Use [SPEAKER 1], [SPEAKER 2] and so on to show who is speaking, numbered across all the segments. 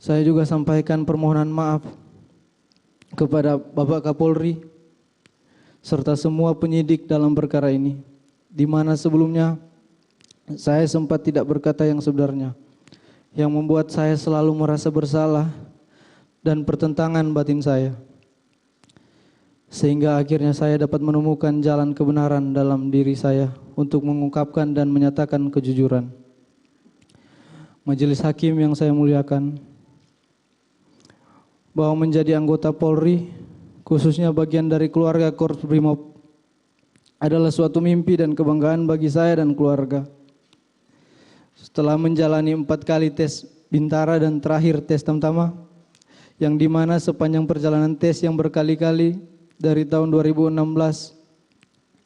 [SPEAKER 1] Saya juga sampaikan permohonan maaf kepada Bapak Kapolri serta semua penyidik dalam perkara ini, di mana sebelumnya saya sempat tidak berkata yang sebenarnya, yang membuat saya selalu merasa bersalah dan pertentangan batin saya, sehingga akhirnya saya dapat menemukan jalan kebenaran dalam diri saya untuk mengungkapkan dan menyatakan kejujuran. Majelis Hakim yang saya muliakan, bahwa menjadi anggota Polri, khususnya bagian dari keluarga Korps Brimob, adalah suatu mimpi dan kebanggaan bagi saya dan keluarga. Setelah menjalani 4 kali tes Bintara dan terakhir tes Tamtama, yang dimana sepanjang perjalanan tes yang berkali-kali dari tahun 2016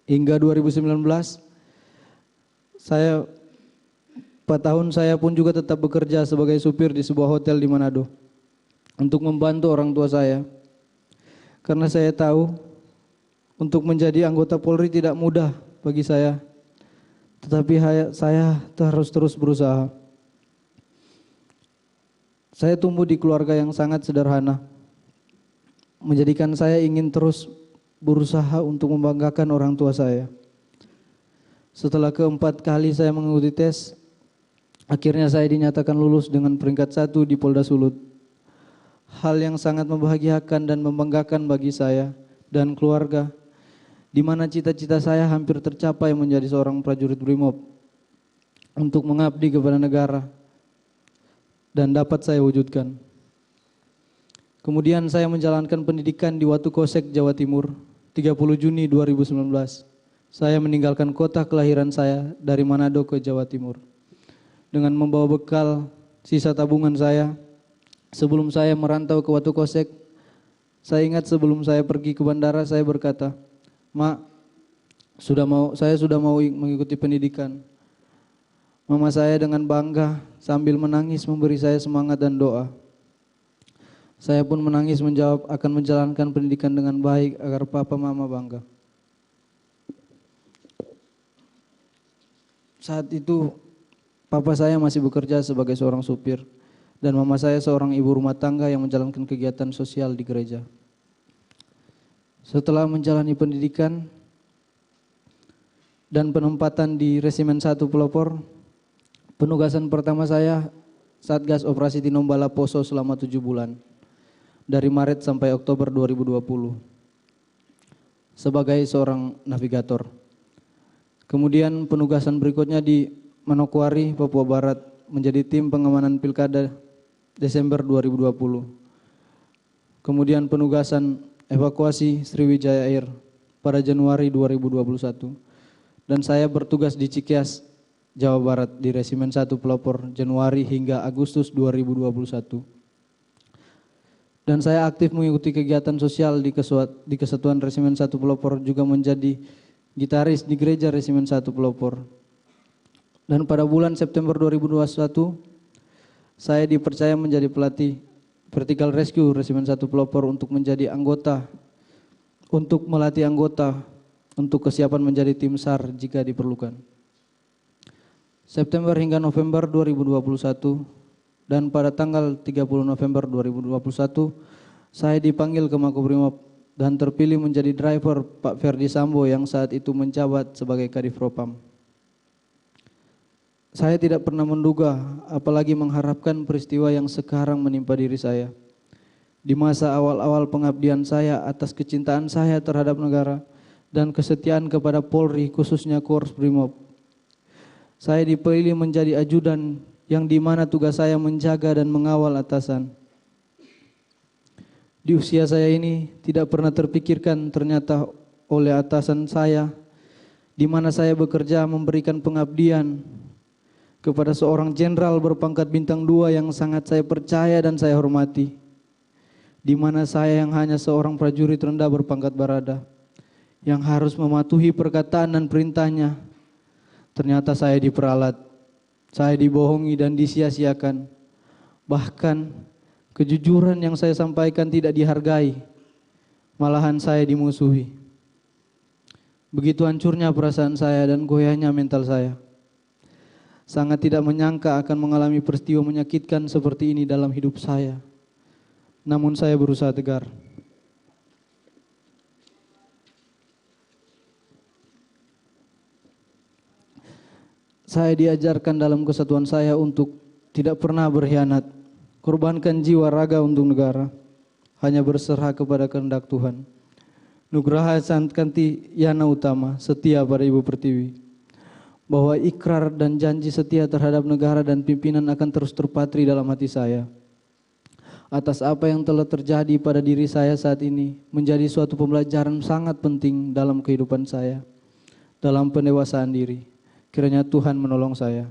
[SPEAKER 1] hingga 2019, 4 tahun saya pun juga tetap bekerja sebagai supir di sebuah hotel di Manado untuk membantu orang tua saya. Karena saya tahu untuk menjadi anggota Polri tidak mudah bagi saya, tetapi saya harus terus berusaha. Saya tumbuh di keluarga yang sangat sederhana, menjadikan saya ingin terus berusaha untuk membanggakan orang tua saya. Setelah ke-4 kali saya mengikuti tes, akhirnya saya dinyatakan lulus dengan peringkat 1 di Polda Sulut. Hal yang sangat membahagiakan dan membanggakan bagi saya dan keluarga, di mana cita-cita saya hampir tercapai menjadi seorang prajurit Brimob untuk mengabdi kepada negara, dan dapat saya wujudkan. Kemudian saya menjalankan pendidikan di Watu Kosek, Jawa Timur, 30 Juni 2019. Saya meninggalkan kota kelahiran saya dari Manado ke Jawa Timur dengan membawa bekal sisa tabungan saya. Sebelum saya merantau ke Watu Kosek, saya ingat sebelum saya pergi ke bandara, saya berkata, "Mak, saya sudah mau mengikuti pendidikan." Mama saya dengan bangga sambil menangis memberi saya semangat dan doa. Saya pun menangis menjawab akan menjalankan pendidikan dengan baik agar papa mama bangga. Saat itu papa saya masih bekerja sebagai seorang supir dan mama saya seorang ibu rumah tangga yang menjalankan kegiatan sosial di gereja. Setelah menjalani pendidikan dan penempatan di Resimen 1 Pelopor, penugasan pertama saya Satgas Operasi Tinombala Poso selama 7 bulan, dari Maret sampai Oktober 2020, sebagai seorang navigator. Kemudian penugasan berikutnya di Manokwari, Papua Barat, menjadi tim pengamanan Pilkada Desember 2020. Kemudian penugasan evakuasi Sriwijaya Air pada Januari 2021. Dan saya bertugas di Cikias, Jawa Barat di Resimen 1 Pelopor Januari hingga Agustus 2021. Dan saya aktif mengikuti kegiatan sosial di Kesatuan Resimen 1 Pelopor, juga menjadi gitaris di Gereja Resimen 1 Pelopor. Dan pada bulan September 2021, saya dipercaya menjadi pelatih Vertical Rescue Resimen 1 Pelopor untuk menjadi anggota, untuk melatih anggota untuk kesiapan menjadi tim SAR jika diperlukan. September hingga November 2021 dan pada tanggal 30 November 2021 saya dipanggil ke Makobrimob dan terpilih menjadi driver Pak Ferdi Sambo yang saat itu menjabat sebagai Kadif Propam. Saya tidak pernah menduga, apalagi mengharapkan peristiwa yang sekarang menimpa diri saya. Di masa awal-awal pengabdian saya atas kecintaan saya terhadap negara dan kesetiaan kepada Polri, khususnya Korps Brimob. Saya dipilih menjadi ajudan yang dimana tugas saya menjaga dan mengawal atasan. Di usia saya ini tidak pernah terpikirkan ternyata oleh atasan saya, di mana saya bekerja memberikan pengabdian kepada seorang jenderal berpangkat bintang 2 yang sangat saya percaya dan saya hormati, di mana saya yang hanya seorang prajurit rendah berpangkat barada yang harus mematuhi perkataan dan perintahnya. Ternyata saya diperalat, saya dibohongi dan disia-siakan. Bahkan kejujuran yang saya sampaikan tidak dihargai, malahan saya dimusuhi. Begitu hancurnya perasaan saya dan goyahnya mental saya. Sangat tidak menyangka akan mengalami peristiwa menyakitkan seperti ini dalam hidup saya. Namun saya berusaha tegar. Saya diajarkan dalam kesatuan saya untuk tidak pernah berkhianat, korbankan jiwa raga untuk negara, hanya berserah kepada kehendak Tuhan. Nugraha Sankanti Yana Utama, setia pada Ibu Pertiwi. Bahwa ikrar dan janji setia terhadap negara dan pimpinan akan terus terpatri dalam hati saya. Atas apa yang telah terjadi pada diri saya saat ini, menjadi suatu pembelajaran sangat penting dalam kehidupan saya, dalam pendewasaan diri. Kiranya Tuhan menolong saya.